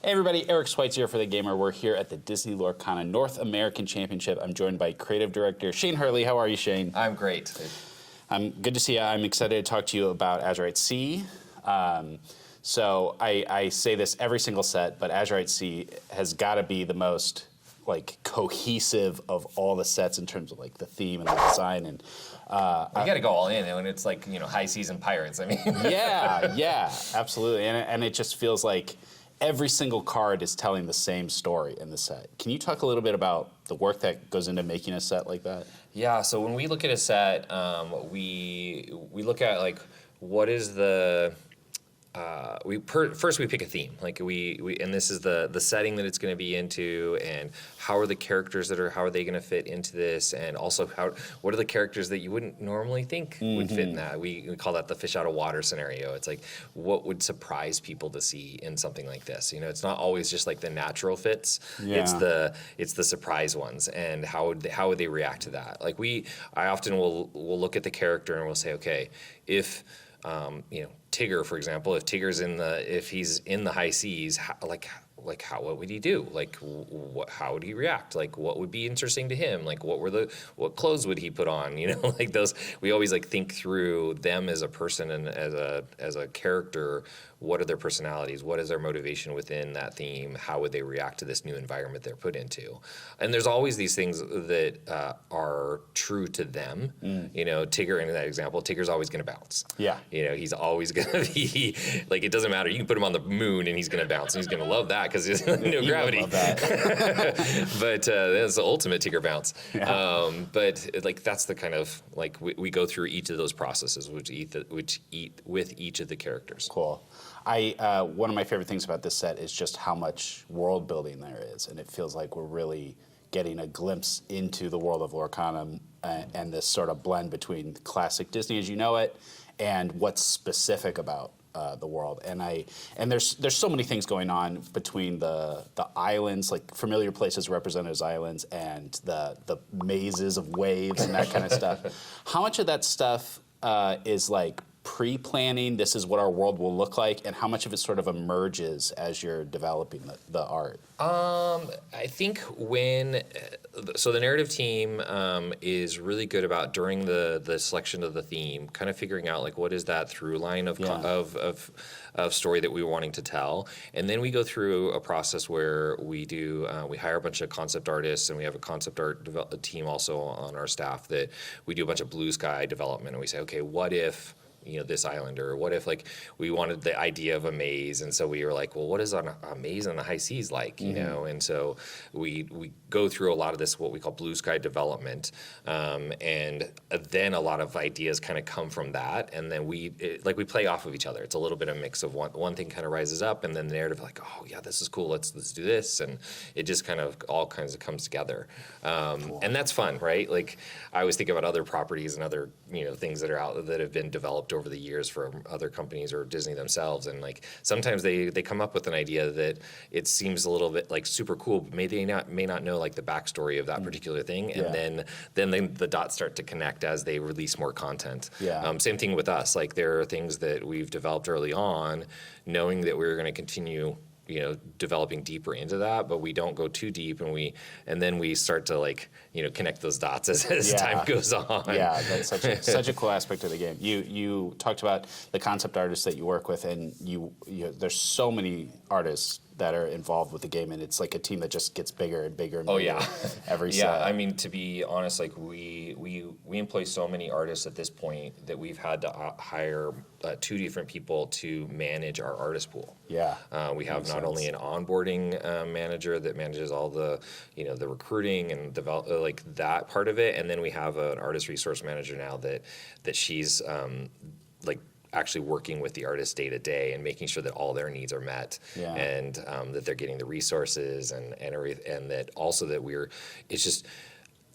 Hey everybody, Eric Switzer for TheGamer. We're here at the Disney Lorcana North American Championship. I'm joined by creative director Shane Hartley. How are you, Shane? I'm great. I'm good to see you. I'm excited to talk to you about Azurite C. So I say this every single set, but Azurite C has got to be the most cohesive of all the sets in terms of the theme and the design. And you got to go all in, and it's high season pirates. I mean, yeah, absolutely, and it just feels like every single card is telling the same story in the set. Can you talk a little bit about the work that goes into making a set like that? Yeah, so when we look at a set, we look at what is the first we pick a theme, and this is the setting that it's going to be into, and how are the characters how are they going to fit into this, and also what are the characters that you wouldn't normally think would fit in that. We call that the fish out of water scenario. It's what would surprise people to see in something like this. It's not always just the natural fits. Yeah. It's the surprise ones, and how would they react to that. I often will look at the character and we'll say, okay, if Tigger, for example, if he's in the high seas, what would he do? How would he react? What would be interesting to him? What clothes would he put on? Those. We always think through them as a person and as a character. What are their personalities? What is their motivation within that theme? How would they react to this new environment they're put into? And there's always these things that are true to them. Tigger, in that example, Tigger's always going to bounce. Yeah. He's always going to be it doesn't matter. You can put him on the moon and he's going to bounce, and he's going to love that because there's no gravity. Love that. But that's the ultimate Tigger bounce. Yeah. But that's the kind of we go through each of those processes, which eat with each of the characters. Cool. One of my favorite things about this set is just how much world building there is, and it feels like we're really getting a glimpse into the world of Lorcana and this sort of blend between classic Disney as you know it and what's specific about the world. And there's so many things going on between the islands, familiar places represented as islands, and the mazes of waves and that kind of stuff. How much of that stuff is pre-planning, this is what our world will look like, and how much of it sort of emerges as you're developing the art? I think the narrative team is really good about, during the selection of the theme, kind of figuring out what is that through line of story that we were wanting to tell, and then we go through a process where we hire a bunch of concept artists, and we have a concept art team also on our staff that we do a bunch of blue sky development, and we say, okay, what if this island, or what if we wanted the idea of a maze, and so we were well, what is a maze on the high seas like, and so we go through a lot of this, what we call blue sky development, and then a lot of ideas kind of come from that, and then we play off of each other. It's a little bit of a mix of one thing kind of rises up, and then the narrative oh yeah, this is cool, let's do this, and it just kind of all kinds of comes together, cool. And that's fun, right? I always think about other properties and other things that are out that have been developed over the years from other companies or Disney themselves, and sometimes they come up with an idea that it seems a little bit super cool, but may not know the backstory of that particular thing, and then the dots start to connect as they release more content. Yeah. Same thing with us. There are things that we've developed early on, knowing that we're going to continue developing deeper into that, but we don't go too deep, and then we start to connect those dots as time goes on. Yeah, that's such a cool aspect of the game. You talked about the concept artists that you work with, and there's so many artists that are involved with the game, and it's a team that just gets bigger and bigger and bigger. Oh yeah, every set. Yeah, I mean, to be honest, we employ so many artists at this point that we've had to hire 2 different people to manage our artist pool. Yeah, we have not only an onboarding manager that manages all the the recruiting and develop that part of it, and then we have an artist resource manager now that she's actually working with the artists day to day and making sure that all their needs are met, and that they're getting the resources and that also that it's just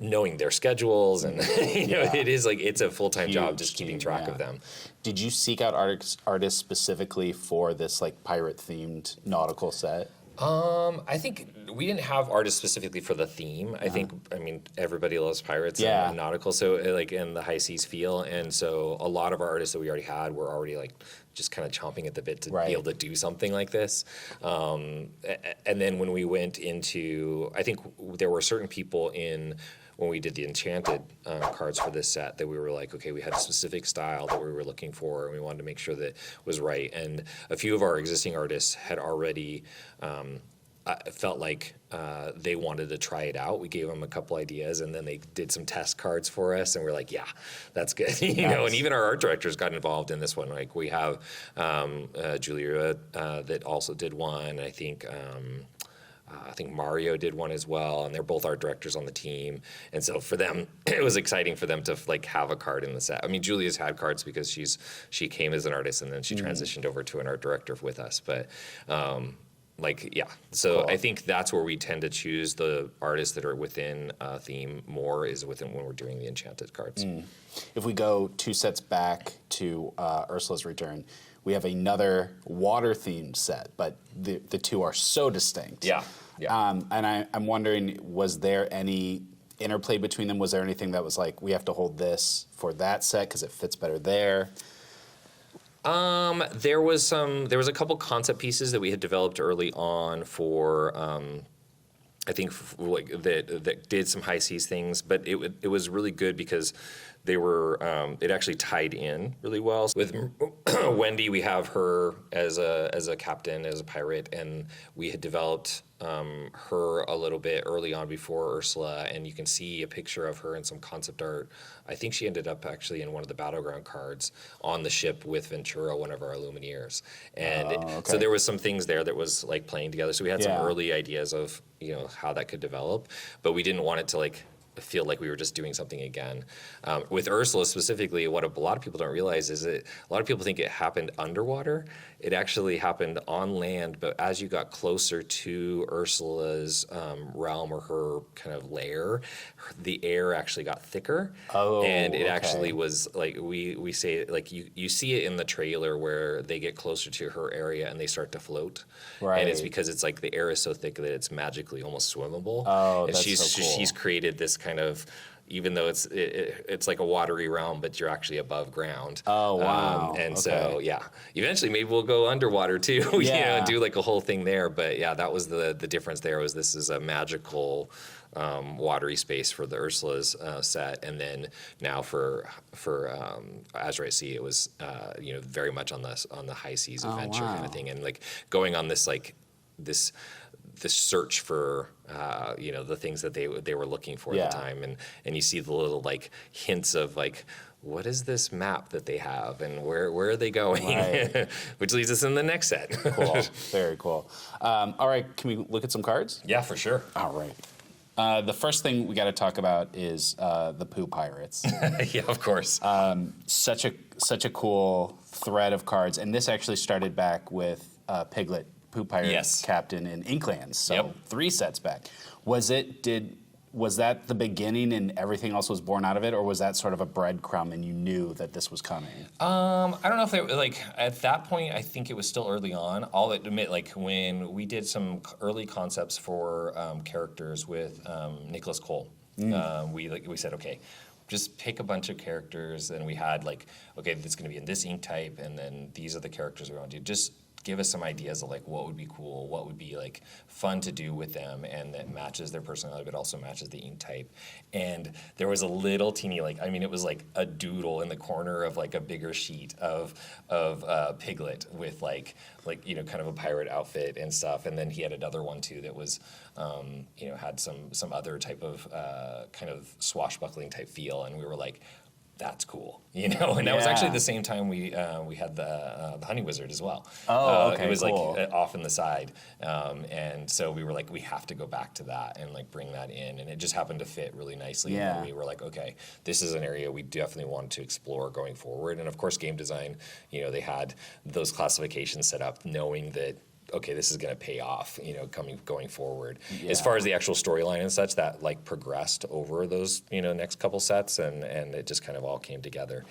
knowing their schedules, and it is it's a full-time job just keeping track of them. Did you seek out artists specifically for this pirate themed nautical set? I think we didn't have artists specifically for the theme. I mean, everybody loves pirates Yeah. and nautical, so like in the high seas feel, and so a lot of our artists that we already had were already like just kind of chomping at the bit to Right. be able to do something like this. And then when we went into, I think there were certain people in when we did the enchanted cards for this set that we were like, okay, we had a specific style that we were looking for, and we wanted to make sure that was right. And a few of our existing artists had already felt like they wanted to try it out. We gave them a couple ideas, and then they did some test cards for us, and we're like, yeah, that's good. you know, and even our art directors got involved in this one. Like we have Julia that also did one. I think Mario did one as well, and they're both art directors on the team. And so for them, it was exciting for them to like have a card in the set. I mean, Julia's had cards because she came as an artist and then she transitioned over to an art director with us. But so Cool. I think that's where we tend to choose the artists that are within a theme more is within when we're doing the enchanted cards. If we go 2 sets back to Ursula's Return, we have another water-themed set, but the two are so distinct. Yeah. And I'm wondering, was there any interplay between them? Was there anything that was like, we have to hold this for that set because it fits better there? There was a couple concept pieces that we had developed early on for I think that did some high seas things, but it was really good because they were it actually tied in really well. With Wendy, we have her as a captain, as a pirate, and we had developed her a little bit early on before Ursula, and you can see a picture of her in some concept art. I think she ended up actually in one of the battleground cards on the ship with Ventura, one of our Lumineers. And so there was some things there that was like playing together. So we had some early ideas of how that could develop, but we didn't want it to like feel like we were just doing something again. With Ursula specifically, what a lot of people don't realize is that a lot of people think it happened underwater. It actually happened on land, but as you got closer to Ursula's realm or her kind of lair, the air actually got thicker. And it actually was like, we say, like you see it in the trailer where they get closer to her area and they start to float. Right. And it's because it's like the air is so thick that it's magically almost swimmable. And that's so cool. she's created this kind of, even though it's like a watery realm, but you're actually above ground. Oh, wow. So eventually maybe we'll go underwater too, and do like a whole thing there. But yeah, that was the difference there. Was this is a magical watery space for the Ursula's set, and then now for Azurite Sea, it was very much on the high seas adventure kind of thing, and like going on this like this search for the things that they were looking for at the time, and you see the little like hints of like, what is this map that they have and where are they going, which leads us in the next set. Cool, very cool. All right, can we look at some cards? Yeah, for sure. All right. The first thing we got to talk about is the Pooh Pirates. Yeah, of course. Such a cool thread of cards, and this actually started back with Piglet, Pooh Pirate Captain in Inklands, so 3 sets back. Was that the beginning and everything else was born out of it, or was that sort of a breadcrumb and you knew that this was coming? I don't know if they like at that point. I think it was still early on. I'll admit, like when we did some early concepts for characters with Nicholas Cole, we said, okay, just pick a bunch of characters, and we had like, okay, this is going to be in this ink type, and then these are the characters we want to do. Just give us some ideas of like what would be cool, what would be like fun to do with them, and that matches their personality but also matches the ink type. And there was a little teeny, like, I mean, it was like a doodle in the corner of like a bigger sheet of Piglet with like kind of a pirate outfit and stuff. And then he had another one too that was had some other type of kind of swashbuckling type feel, and we were like, that's cool, and that was actually the same time we had the Honey Wizard as well. Oh, okay, it was cool. like off in the side, and so we were like, we have to go back to that and like bring that in, and it just happened to fit really nicely. Yeah. And we were like, okay, this is an area we definitely wanted to explore going forward. And of course, game design, they had those classifications set up, knowing that okay, this is going to pay off, going forward. Yeah. As far as the actual storyline and such, that like progressed over those, next couple sets, and it just kind of all came together,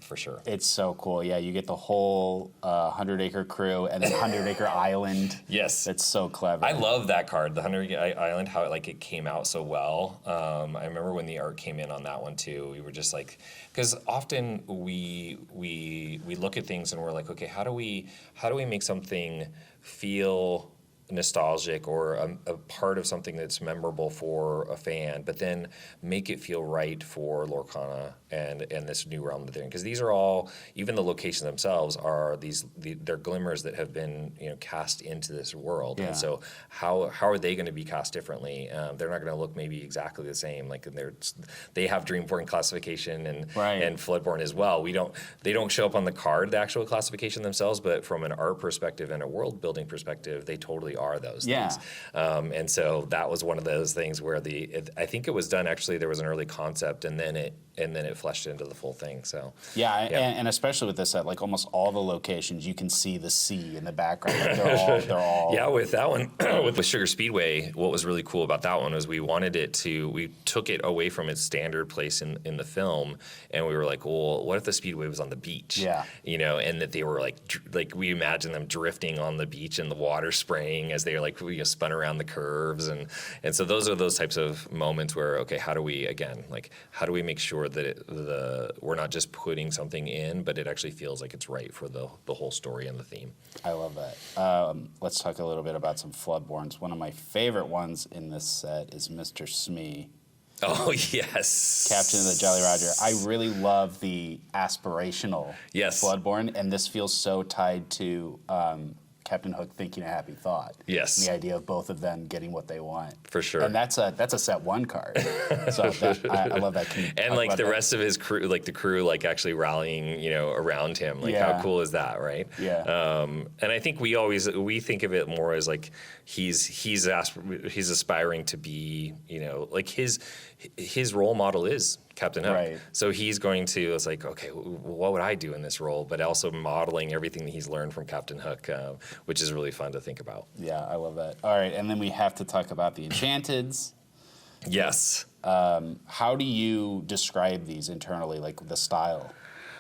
for sure. It's so cool. Yeah, you get the whole 100-acre crew and then 100-acre island. Yes. It's so clever. I love that card, the 100 Island, how it came out so well. I remember when the art came in on that one too, we were just like, because often we look at things and we're like, okay, how do we make something feel nostalgic or a part of something that's memorable for a fan, but then make it feel right for Lorcana and this new realm that they're in. Because these are all, even the locations themselves are they're glimmers that have been cast into this world. Yeah. And so how are they going to be cast differently? They're not going to look maybe exactly the same. Like they have Dreamborn classification and Floodborn as well. They don't show up on the card, the actual classification themselves, but from an art perspective and a world building perspective, they totally are those things. And so that was one of those things where I think it was done, actually there was an early concept and then it fleshed into the full thing. So and especially with this set, like almost all the locations you can see the sea in the background. Like they're all yeah, with that one with Sugar Speedway, what was really cool about that one was we took it away from its standard place in the film, and we were like, well, what if the Speedway was on the beach? And that they were like we imagine them drifting on the beach and the water spraying as they spun around the curves, and so those are those types of moments where, okay, how do we make sure that we're not just putting something in, but it actually feels like it's right for the whole story and the theme. I love that. Let's talk a little bit about some Floodborns. One of my favorite ones in this set is Mr. Smee. Oh, yes. Captain of the Jolly Roger. I really love the aspirational Floodborn, and this feels so tied to Captain Hook thinking a happy thought. Yes. And the idea of both of them getting what they want. For sure. And that's a set one card. So I love that. And like the rest of his crew, like the crew, actually rallying, around him. Like how cool is that, right? Yeah. And I think we think of it more as like he's aspiring to be, like his role model is Captain Hook. Right. So he's going to, it's like, okay, what would I do in this role? But also modeling everything that he's learned from Captain Hook, which is really fun to think about. Yeah, I love that. All right, and then we have to talk about the Enchanteds. Yes. How do you describe these internally, like the style?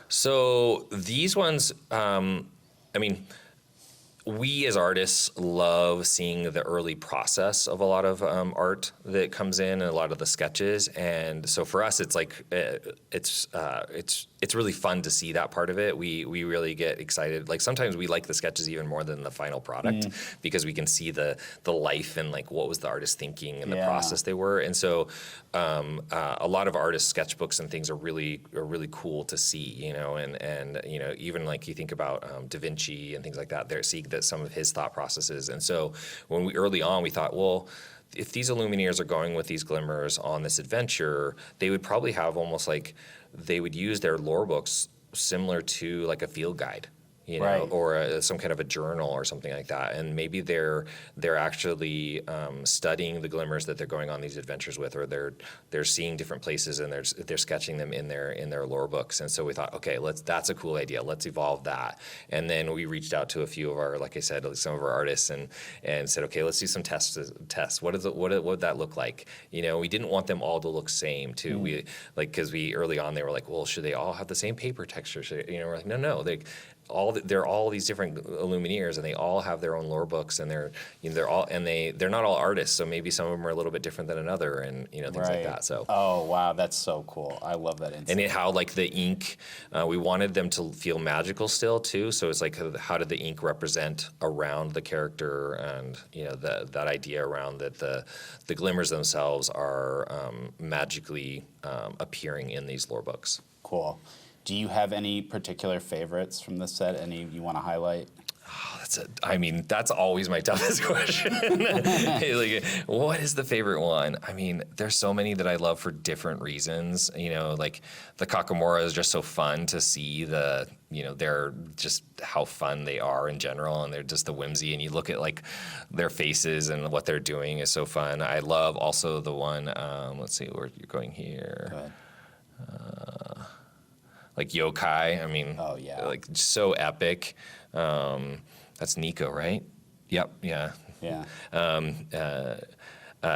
So these ones, we as artists love seeing the early process of a lot of art that comes in and a lot of the sketches, and so for us, it's like it's really fun to see that part of it. We really get excited. Like sometimes we like the sketches even more than the final product because we can see the life and like what was the artist thinking and the process they were. And so a lot of artists' sketchbooks and things are really cool to see. And even like you think about Da Vinci and things like that. They're seeing that some of his thought processes. And so when early on we thought, well, if these Illumineers are going with these glimmers on this adventure, they would probably have almost like they would use their lore books similar to like a field guide. Or some kind of a journal or something like that, and maybe they're actually studying the glimmers that they're going on these adventures with, or they're seeing different places and they're sketching them in their lore books. And so we thought, okay, that's a cool idea. Let's evolve that. And then we reached out to a few of our, like I said, some of our artists and said, okay, let's do some tests. What would that look like? We didn't want them all to look same too. We because early on they were like, well, should they all have the same paper texture? We're like, no. They're all these different Illumineers, and they all have their own lore books, and they're not all artists, so maybe some of them are a little bit different than another, and things like that. So oh wow, that's so cool. I love that insight. And how like the ink, we wanted them to feel magical still too. So it's like how did the ink represent around the character, and that idea around that the glimmers themselves are magically appearing in these lore books. Cool. Do you have any particular favorites from this set? Any you want to highlight? Oh, that's always my toughest question. Like, what is the favorite one? There's so many that I love for different reasons. Like the Kakamora is just so fun to see they're just how fun they are in general, and they're just the whimsy, and you look at like their faces and what they're doing is so fun. I love also the one, let's see where you're going here. Go ahead. Like yokai, oh yeah, like so epic. That's Nico, right? Yep. Yeah. Yeah.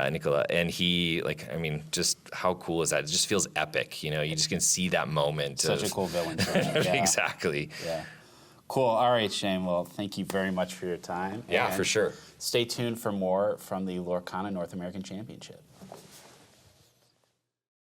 Nicola, and he, like, I mean, just how cool is that? It just feels epic, you know. You just can see that moment. Such a cool villain. Yeah. Exactly. Yeah. Cool. All right, Shane. Well, thank you very much for your time. Yeah, and for sure. Stay tuned for more from the Lorcana North American Championship.